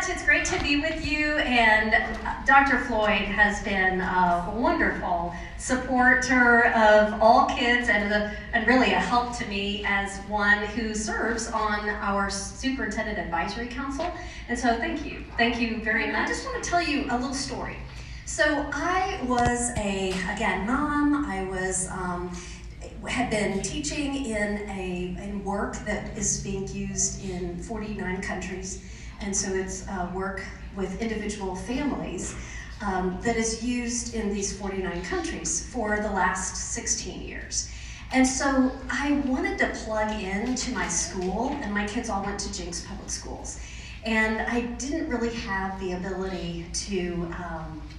much. It's great to be with you. And Dr. Floyd has been a wonderful supporter of all kids and really a help to me as one who serves on our Superintendent Advisory Council. And so thank you. Thank you very much. I just want to tell you a little story. So I was again, mom. I had been teaching in work that is being used in 49 countries. And so it's work with individual families that is used in these 49 countries for the last 16 years. And so I wanted to plug into my school, and my kids all went to Jenks Public Schools. And I didn't really have the ability to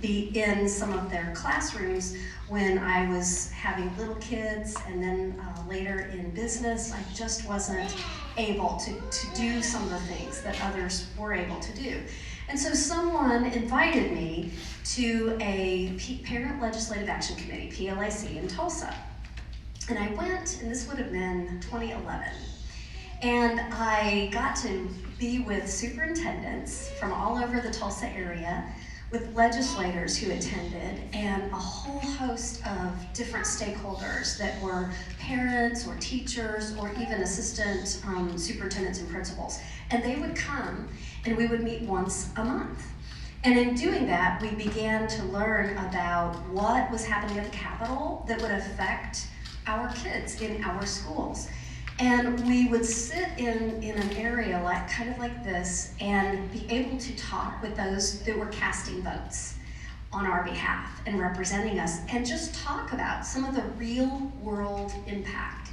be in some of their classrooms when I was having little kids, and then later in business. I just wasn't able to do some of the things that others were able to do. And so someone invited me to a Parent Legislative Action Committee, PLAC, in Tulsa. And I went, and this would have been 2011. And I got to be with superintendents from all over the Tulsa area, with legislators who attended, and a whole host of different stakeholders that were parents or teachers or even assistant superintendents and principals. And they would come and we would meet once a month. And in doing that, we began to learn about what was happening at the Capitol that would affect our kids in our schools. And we would sit in an area kind of like this and be able to talk with those that were casting votes on our behalf and representing us, and just talk about some of the real world impact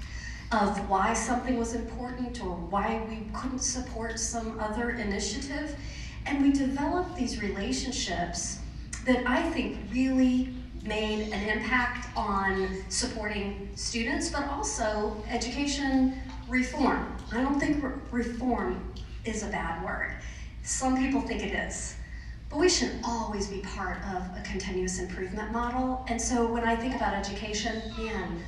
of why something was important or why we couldn't support some other initiative. And we developed these relationships that I think really made an impact on supporting students, but also education reform. I don't think reform is a bad word. Some people think it is. But we should always be part of a continuous improvement model. And so when I think about education, man,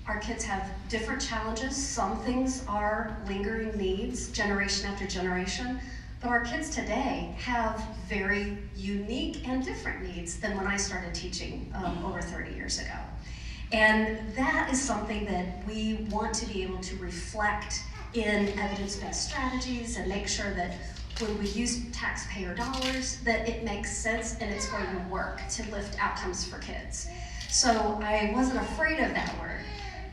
our kids have different challenges. Some things are lingering needs, generation after generation. But our kids today have very unique and different needs than when I started teaching over 30 years ago. And that is something that we want to be able to reflect in evidence-based strategies and make sure that when we use taxpayer dollars, that it makes sense and it's going to work to lift outcomes for kids. So I wasn't afraid of that word,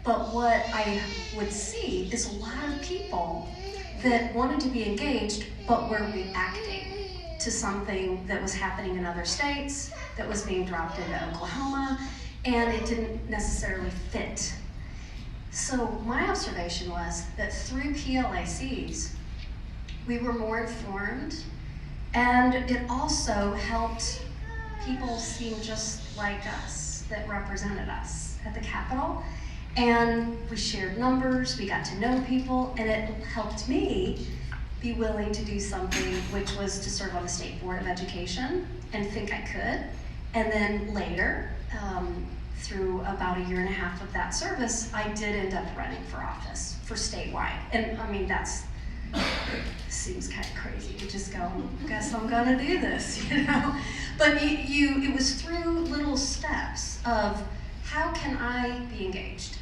but what I would see is a lot of people that wanted to be engaged, but were reacting to something that was happening in other states, that was being dropped into Oklahoma, and it didn't necessarily fit. So my observation was that through PLACs, we were more informed, and it also helped people seem just like us that represented us at the Capitol. And we shared numbers, we got to know people, and it helped me be willing to do something, which was to serve on the State Board of Education and think I could. And then later, through about 1.5 years of that service, I did end up running for office for statewide. And I mean, seems kind of crazy to just go, guess I'm gonna do this, you know? But it was through little steps of how can I be engaged?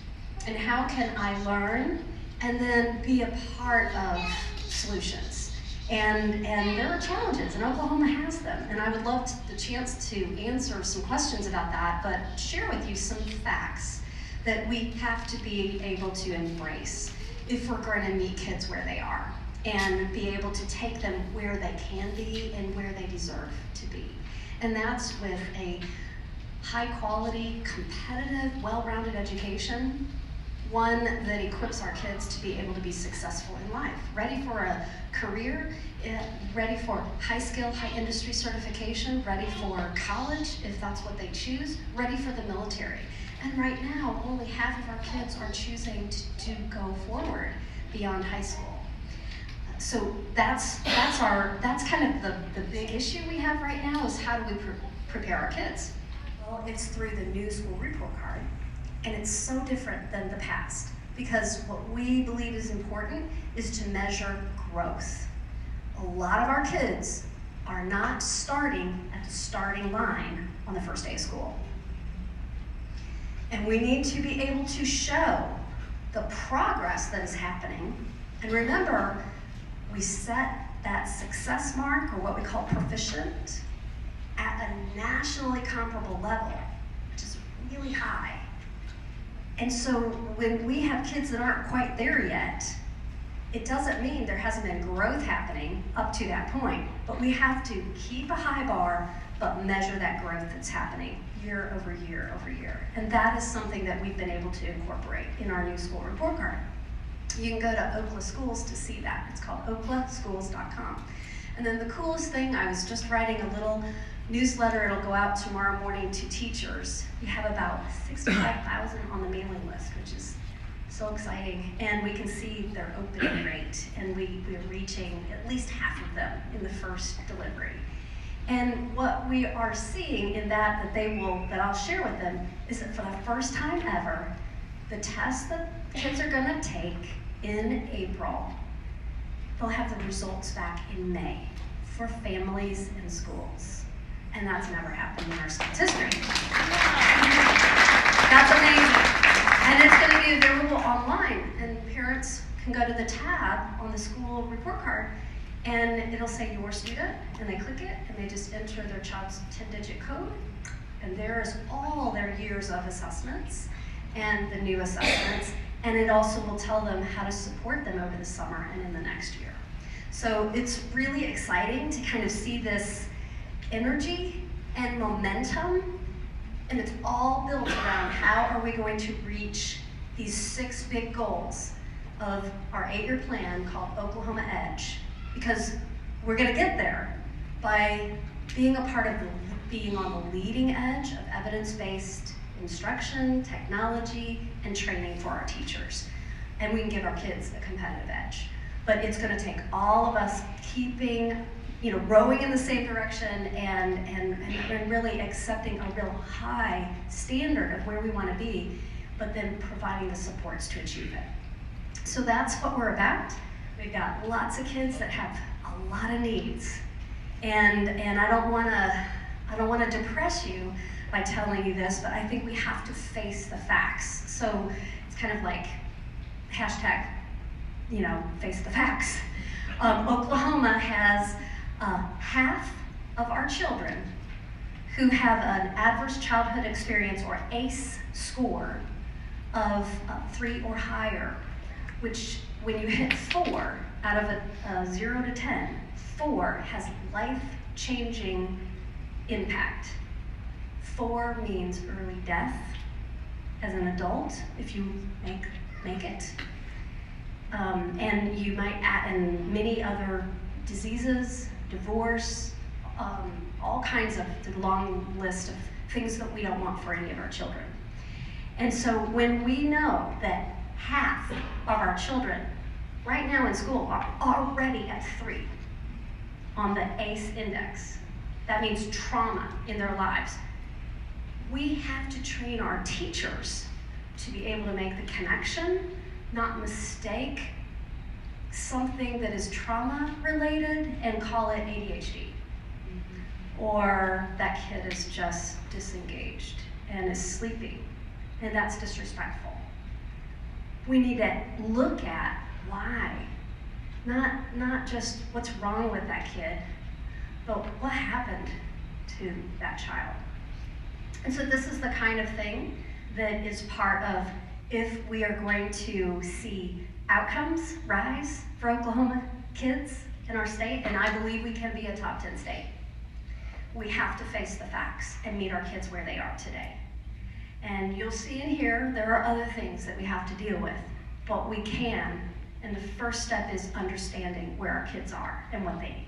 And how can I learn and then be a part of solutions? And there are challenges, and Oklahoma has them. And I would love the chance to answer some questions about that, but share with you some facts that we have to be able to embrace if we're going to meet kids where they are and be able to take them where they can be and where they deserve to be. And that's with a high quality, competitive, well-rounded education, one that equips our kids to be able to be successful in life, ready for a career, ready for high skill, high industry certification, ready for college if that's what they choose, ready for the military. And right now, only half of our kids are choosing to go forward beyond high school. So that's kind of the big issue we have right now, is how do we prepare our kids? Well, it's through the new school report card, and it's so different than the past, because what we believe is important is to measure growth. A lot of our kids are not starting at the starting line on the first day of school. And we need to be able to show the progress that is happening. And remember, we set that success mark, or what we call proficient, at a nationally comparable level, which is really high. And so when we have kids that aren't quite there yet, it doesn't mean there hasn't been growth happening up to that point, but we have to keep a high bar, but measure that growth that's happening year over year over year. And that is something that we've been able to incorporate in our new school report card. You can go to Ookla Schools to see that. It's called oklaschools.com. And then the coolest thing, I was just writing a little newsletter. It'll go out tomorrow morning to teachers. We have about 65,000 on the mailing list, which is so exciting. And we can see their opening rate, and we're reaching at least half of them in the first delivery. And what we are seeing in that I'll share with them, is that for the first time ever, the test that kids are gonna take in April, they'll have the results back in May for families and schools. And that's never happened in our state's history. That's amazing. And it's gonna be available online, and parents can go to the tab on the school report card, and it'll say your student, and they click it, and they just enter their child's 10-digit code, and there's all their years of assessments and the new assessments, and it also will tell them how to support them over the summer and in the next year. So it's really exciting to kind of see this energy and momentum, and it's all built around how are we going to reach these 6 big goals of our 8-year plan called Oklahoma Edge, because we're gonna get there by being a part of being on the leading edge of evidence-based instruction, technology, and training for our teachers. And we can give our kids a competitive edge. But it's gonna take all of us keeping, rowing in the same direction and really accepting a real high standard of where we wanna be, but then providing the supports to achieve it. So that's what we're about. We've got lots of kids that have a lot of needs. And I don't wanna depress you by telling you this, but I think we have to face the facts. So it's kind of like hashtag, face the facts. Oklahoma has half of our children who have an adverse childhood experience, or ACE score, of 3 or higher, which when you hit 4 out of a 0 to 10, 4 has life-changing impact. 4 means early death as an adult if you make it. And you might add in many other diseases, divorce, all kinds of the long list of things that we don't want for any of our children. And so when we know that half of our children right now in school are already at 3 on the ACE index, that means trauma in their lives, we have to train our teachers to be able to make the connection, not mistake something that is trauma related and call it ADHD. Or that kid is just disengaged and is sleeping, and that's disrespectful. We need to look at why, not just what's wrong with that kid, but what happened to that child. And so this is the kind of thing that is part of, if we are going to see outcomes rise for Oklahoma kids in our state, and I believe we can be a top 10 state, we have to face the facts and meet our kids where they are today. And you'll see in here, there are other things that we have to deal with, but we can, and the first step is understanding where our kids are and what they need.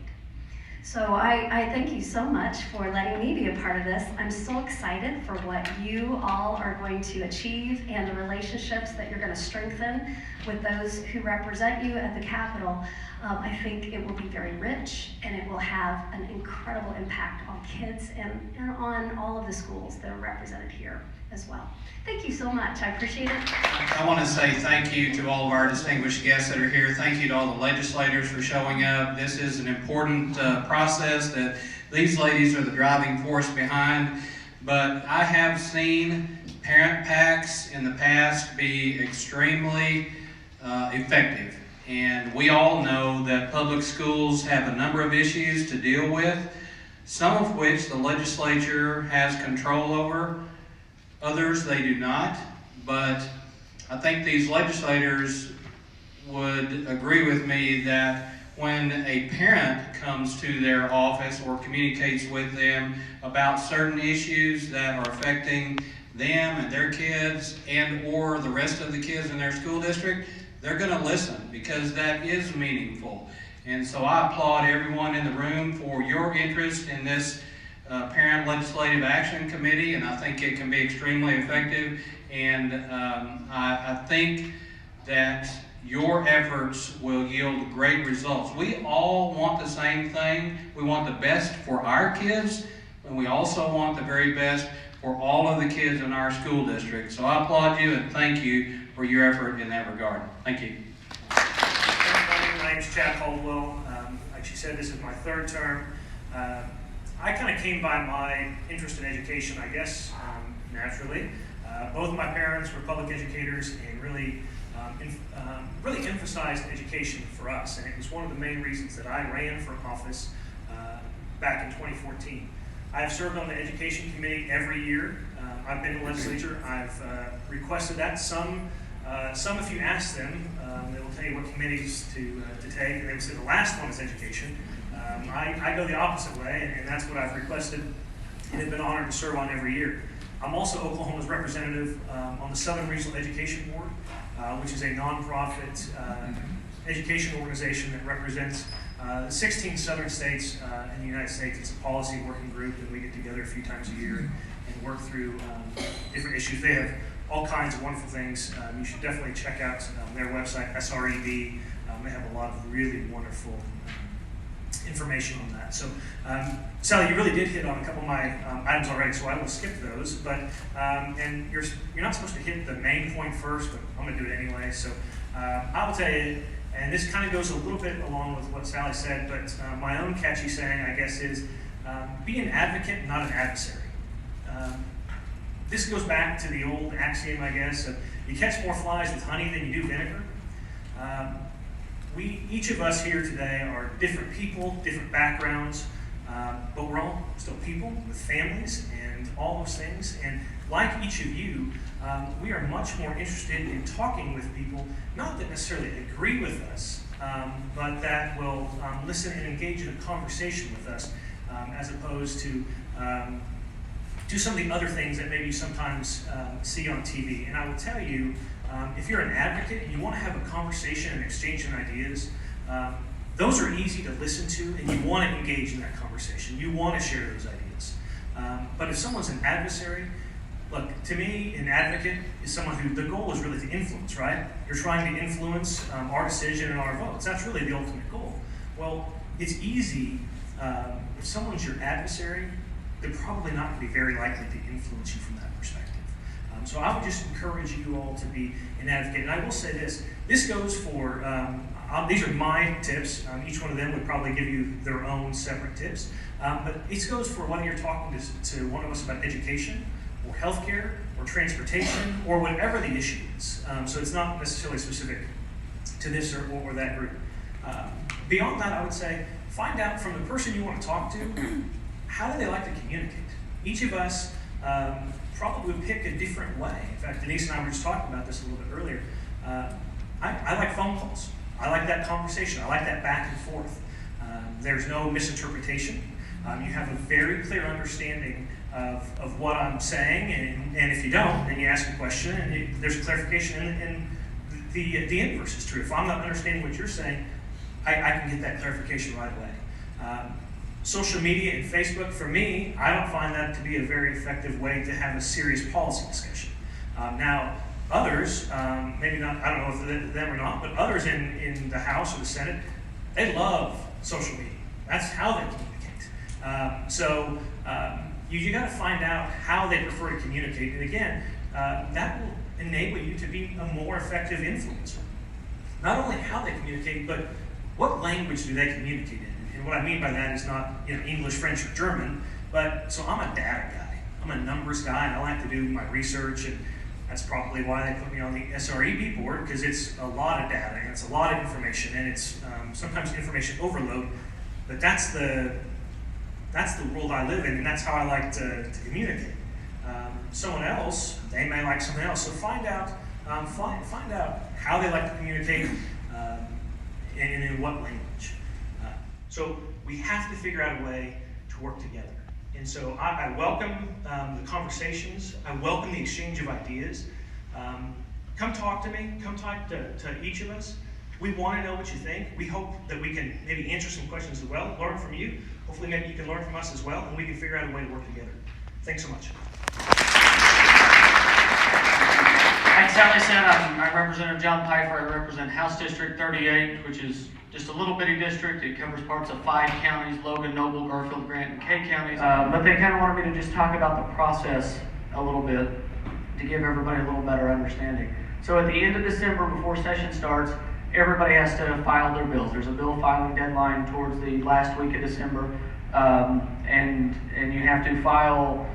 So I thank you so much for letting me be a part of this. I'm so excited for what you all are going to achieve and the relationships that you're going to strengthen with those who represent you at the Capitol. I think it will be very rich, and it will have an incredible impact on kids and on all of the schools that are represented here as well. Thank you so much. I appreciate it. I want to say thank you to all of our distinguished guests that are here. Thank you to all the legislators for showing up. This is an important process that these ladies are the driving force behind. But I have seen parent packs in the past be extremely effective. And we all know that public schools have a number of issues to deal with, some of which the legislature has control over, others they do not. But I think these legislators would agree with me that when a parent comes to their office or communicates with them about certain issues that are affecting them and their kids and or the rest of the kids in their school district, they're going to listen because that is meaningful. And so I applaud everyone in the room for your interest in this Parent Legislative Action Committee, and I think it can be extremely effective. And I think that your efforts will yield great results. We all want the same thing. We want the best for our kids, and we also want the very best for all of the kids in our school district. So I applaud you and thank you for your effort in that regard. Thank you. My name's Caldwell. Like she said, this is my third term. I kind of came by my interest in education, I guess, naturally. Both of my parents were public educators and really emphasized education for us. And it was one of the main reasons that I ran for office back in 2014. I have served on the education committee every year. I've been in the legislature. I've requested that. Some, if you ask them, they will tell you what committees to take, and they will say the last one is education. I go the opposite way, and that's what I've requested and have been honored to serve on every year. I'm also Oklahoma's representative on the Southern Regional Education Board, which is a nonprofit education organization that represents 16 southern states in the United States. It's a policy working group, and we get together a few times a year and work through different issues. They have all kinds of wonderful things. You should definitely check out their website, SRED. They have a lot of really wonderful information on that. So, Sally, you really did hit on a couple of my items already, so I will skip those. But and you're not supposed to hit the main point first, but I'm going to do it anyway. So I will tell you, and this kind of goes a little bit along with what Sally said, but my own catchy saying, I guess, is be an advocate, not an adversary. This goes back to the old axiom, I guess, of you catch more flies with honey than you do vinegar. Each of us here today are different people, different backgrounds, but we're all still people with families and all those things. And like each of you, we are much more interested in talking with people, not that necessarily agree with us, but that will listen and engage in a conversation with us, as opposed to do some of the other things that maybe you sometimes see on TV. And I will tell you, if you're an advocate and you want to have a conversation and exchange some ideas, those are easy to listen to, and you want to engage in that conversation. You want to share those ideas. But if someone's an adversary, look, to me, an advocate is someone who, the goal is really to influence, right? You're trying to influence our decision and our votes. That's really the ultimate goal. Well, it's easy, if someone's your adversary, they're probably not going to be very likely to influence you from that perspective. So I would just encourage you all to be an advocate. And I will say this goes for, these are my tips. Each one of them would probably give you their own separate tips. But it goes for whether you're talking to one of us about education, or healthcare, or transportation, or whatever the issue is. So it's not necessarily specific to this or that group. Beyond that, I would say, find out from the person you want to talk to, how do they like to communicate? Each of us probably pick a different way. In fact, Denise and I were just talking about this a little bit earlier. I like phone calls. I like that conversation. I like that back and forth. There's no misinterpretation. You have a very clear understanding of what I'm saying, and if you don't, then you ask a question, and there's clarification, and the inverse is true. If I'm not understanding what you're saying, I can get that clarification right away. Social media and Facebook, for me, I don't find that to be a very effective way to have a serious policy discussion. Now, others, maybe not, I don't know if them or not, but others in the House or the Senate, they love social media. That's how they communicate. you got to find out how they prefer to communicate. And again, that will enable you to be a more effective influencer. Not only how they communicate, but what language do they communicate in? And what I mean by that is not English, French, or German, but so I'm a data guy. I'm a numbers guy, and I like to do my research, and that's probably why they put me on the SREB board, because it's a lot of data, and it's a lot of information, and it's sometimes information overload, but that's the world I live in, and that's how I like to communicate. Someone else, they may like something else, so find out how they like to communicate and in what language. So we have to figure out a way to work together. And so I welcome the conversations. I welcome the exchange of ideas. Come talk to me. Come talk to each of us. We want to know what you think. We hope that we can maybe answer some questions as well, learn from you. Hopefully maybe you can learn from us as well, and we can figure out a way to work together. Thanks so much. Like Sally said, I'm Representative John Pfeiffer. I represent House District 38, which is just a little bitty district. It covers parts of 5 counties: Logan, Noble, Garfield, Grant, and Kay counties. But they kind of wanted me to just talk about the process a little bit to give everybody a little better understanding. So at the end of December, before session starts, everybody has to file their bills. There's a bill filing deadline towards the last week of December, and you have to file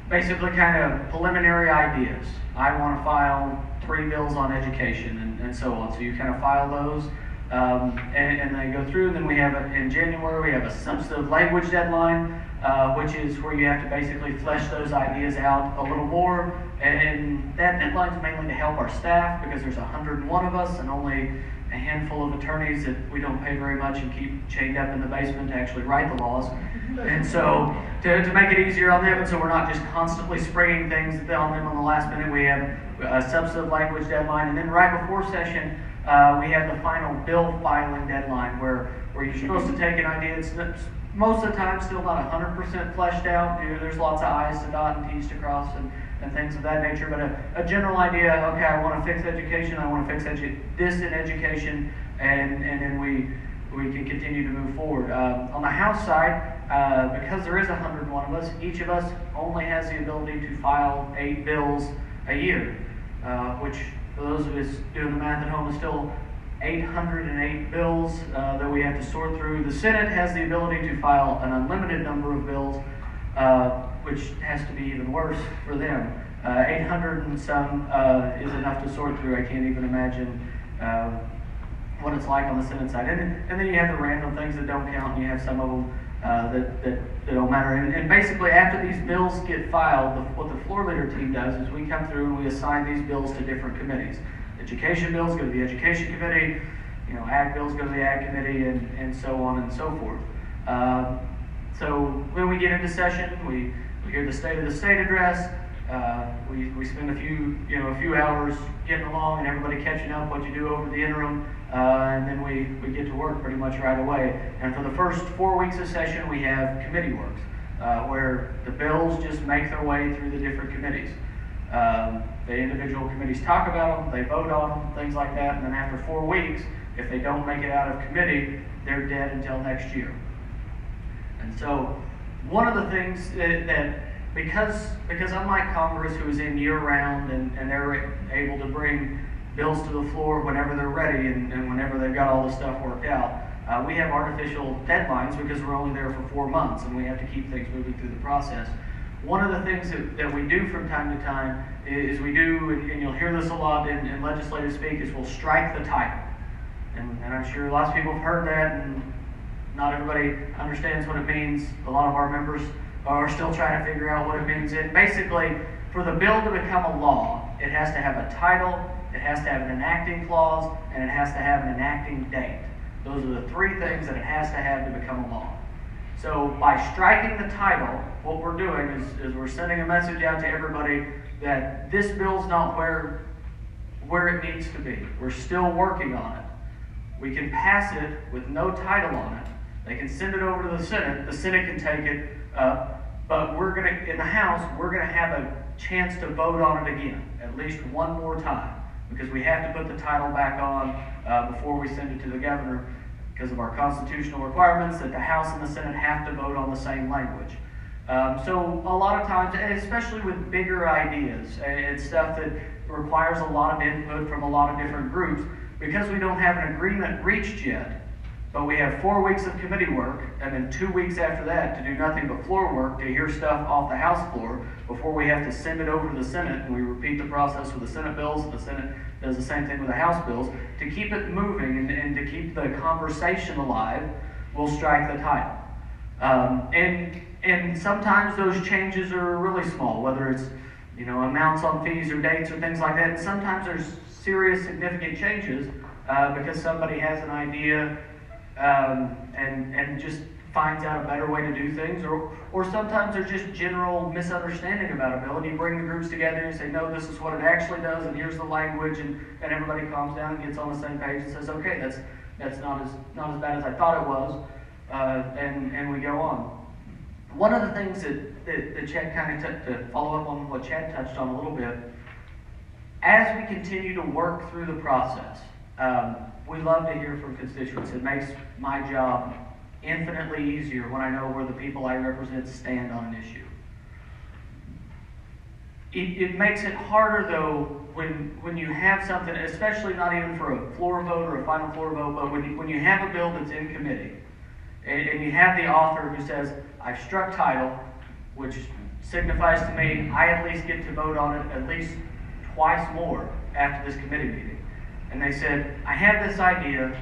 basically kind of preliminary ideas. I want to file 3 bills on education and so on. So you kind of file those, and they go through. Then we have, in January, we have a substantive language deadline, which is where you have to basically flesh those ideas out a little more. And that deadline is mainly to help our staff, because there's 101 of us and only a handful of attorneys that we don't pay very much and keep chained up in the basement to actually write the laws. And so to make it easier on them, and so we're not just constantly springing things on them on the last minute, we have a substantive language deadline. And then right before session, we have the final bill filing deadline, where you're supposed to take an idea. It's most of the time still not 100% fleshed out. There's lots of I's to dot and T's to cross and things of that nature, but a general idea. Okay, I want to fix education. I want to fix this in education, and then we can continue to move forward. On the House side, because there is 101 of us, each of us only has the ability to file 8 bills a year, which for those of us doing the math at home is still 808 bills that we have to sort through. The Senate has the ability to file an unlimited number of bills, which has to be even worse for them. 800 and some is enough to sort through. I can't even imagine what it's like on the Senate side. And then you have the random things that don't count, and you have some of them that don't matter. And basically, after these bills get filed, what the floor leader team does is we come through and we assign these bills to different committees. Education bills go to the Education Committee, Ag bills go to the Ag Committee, and so on and so forth. So when we get into session, we hear the State of the State address. We spend a few hours getting along and everybody catching up what you do over the interim, and then we get to work pretty much right away. And for the first 4 weeks of session, we have committee works, where the bills just make their way through the different committees. The individual committees talk about them, they vote on them, things like that, and then after 4 weeks, if they don't make it out of committee, they're dead until next year. And so one of the things that because unlike Congress, who is in year-round and they're able to bring bills to the floor whenever they're ready and whenever they've got all the stuff worked out, we have artificial deadlines because we're only there for 4 months and we have to keep things moving through the process. One of the things that we do from time to time is we do, and you'll hear this a lot in legislative speak, is we'll strike the title. And I'm sure lots of people have heard that, and not everybody understands what it means. A lot of our members are still trying to figure out what it means. It basically, for the bill to become a law, it has to have a title, it has to have an enacting clause, and it has to have an enacting date. Those are the 3 things that it has to have to become a law. So by striking the title, what we're doing is we're sending a message out to everybody that this bill's not where it needs to be. We're still working on it. We can pass it with no title on it. They can send it over to the Senate. The Senate can take it up, but in the House, we're gonna have a chance to vote on it again, at least one more time, because we have to put the title back on before we send it to the governor, because of our constitutional requirements that the House and the Senate have to vote on the same language. So a lot of times, and especially with bigger ideas, it's stuff that requires a lot of input from a lot of different groups, because we don't have an agreement reached yet, but we have 4 weeks of committee work, and then 2 weeks after that to do nothing but floor work, to hear stuff off the House floor before we have to send it over to the Senate, and we repeat the process with the Senate bills, and the Senate does the same thing with the House bills. To keep it moving and to keep the conversation alive, we'll strike the title. And sometimes those changes are really small, whether it's amounts on fees or dates or things like that. Sometimes there's serious, significant changes because somebody has an idea and just finds out a better way to do things, or sometimes there's just general misunderstanding about a bill, and you bring the groups together and say, no, this is what it actually does, and here's the language, and everybody calms down and gets on the same page and says, okay, that's not as bad as I thought it was, and we go on. One of the things that Chad kind of to follow up on what Chad touched on a little bit, as we continue to work through the process, we love to hear from constituents. It makes my job infinitely easier when I know where the people I represent stand on an issue. It makes it harder, though, when you have something, especially not even for a floor vote or a final floor vote, but when you have a bill that's in committee, and you have the author who says, I've struck title, which signifies to me I at least get to vote on it at least twice more after this committee meeting. And they said, I have this idea,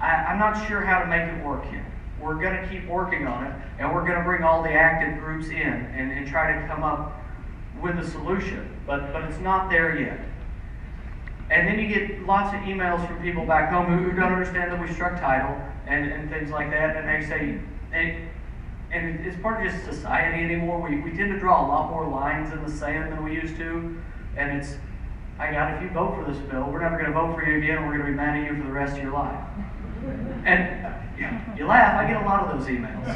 I'm not sure how to make it work yet. We're going to keep working on it, and we're going to bring all the active groups in and try to come up with a solution, but it's not there yet. And then you get lots of emails from people back home who don't understand that we struck title and things like that, and they say, and it's part of just society anymore. We tend to draw a lot more lines in the sand than we used to, and it's, if you vote for this bill, we're never going to vote for you again, and we're going to be mad at you for the rest of your life. And you laugh, I get a lot of those emails.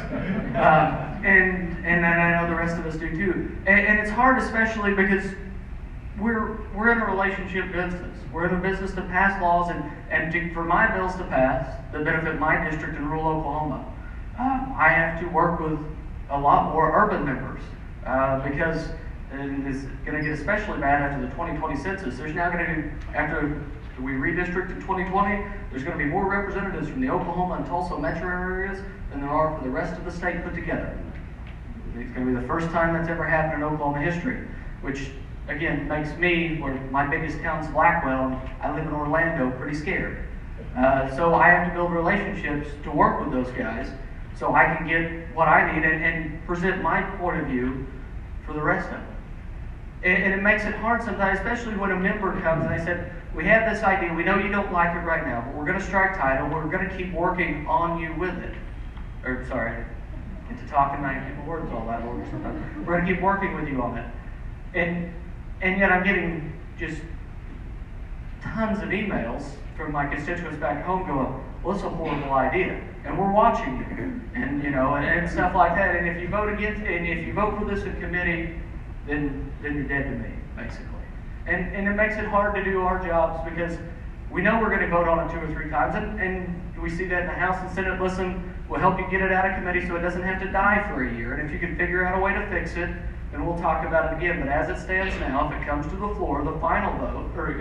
And I know the rest of us do too. And it's hard, especially because we're in a relationship business. We're in a business to pass laws and for my bills to pass that benefit my district in rural Oklahoma. I have to work with a lot more urban members because it's going to get especially bad after the 2020 census. There's now going to, after we redistrict in 2020, there's going to be more representatives from the Oklahoma and Tulsa metro areas than there are for the rest of the state put together. It's going to be the first time that's ever happened in Oklahoma history, which again makes me, where my biggest town's Blackwell, and I live in Orlando, pretty scared. So I have to build relationships to work with those guys so I can get what I need and present my point of view for the rest of them. And it makes it hard sometimes, especially when a member comes and they said, we have this idea, we know you don't like it right now, but we're going to strike title, we're going to keep working on you with it. Or, sorry, get to talking, I can't keep words all that over sometimes. We're going to keep working with you on it. And yet I'm getting just tons of emails from my constituents back home going, well, it's a horrible idea, and we're watching you, and stuff like that. And if you vote against, and if you vote for this in committee, then you're dead to me, basically. And it makes it hard to do our jobs because we know we're going to vote on it 2 or 3 times, and we see that in the House and Senate. Listen, we'll help you get it out of committee so it doesn't have to die for a year, and if you can figure out a way to fix it, then we'll talk about it again. But as it stands now, if it comes to the floor, the final vote, or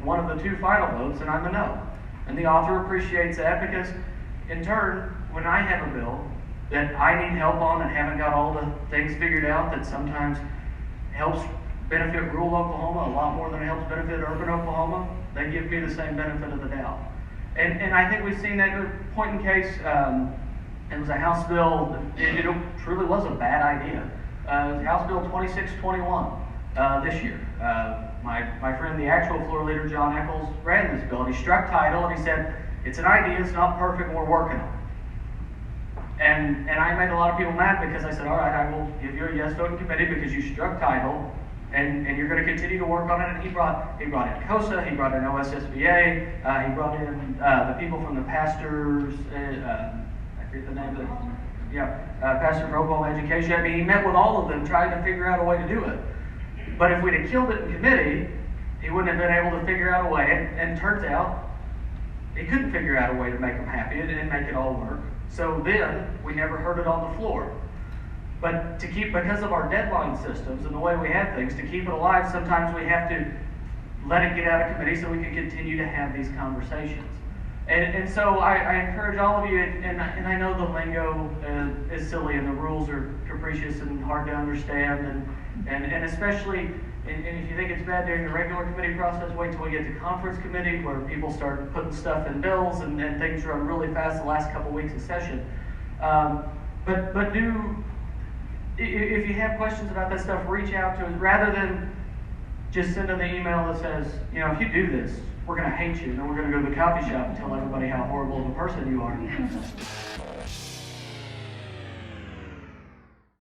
one of the 2 final votes, then I'm a no. And the author appreciates that because, in turn, when I have a bill that I need help on and haven't got all the things figured out that sometimes helps benefit rural Oklahoma a lot more than it helps benefit urban Oklahoma, they give me the same benefit of the doubt. And I think we've seen that point in case, it was a House bill, it truly was a bad idea. It was House Bill 2621 this year. My friend, the actual floor leader, John Eccles, ran this bill, and he struck title, and he said, it's an idea, it's not perfect, we're working on it. And I made a lot of people mad because I said, all right, I will give you a yes vote in committee because you struck title, and you're going to continue to work on it. And he brought in COSA, he brought in OSSBA, he brought in the people from the pastors, I forget the name of it, Pastor for Oklahoma Education. I mean, he met with all of them trying to figure out a way to do it. But if we'd have killed it in committee, he wouldn't have been able to figure out a way. And turns out, he couldn't figure out a way to make them happy and make it all work. So then, we never heard it on the floor. But because of our deadline systems and the way we have things, to keep it alive, sometimes we have to let it get out of committee so we can continue to have these conversations. And so I encourage all of you, and I know the lingo is silly and the rules are capricious and hard to understand, and especially, and if you think it's bad during the regular committee process, wait till we get to conference committee where people start putting stuff in bills and things run really fast the last couple weeks of session. But if you have questions about that stuff, reach out to us rather than just send an email that says, if you do this, we're going to hate you, and then we're going to go to the coffee shop and tell everybody how horrible of a person you are.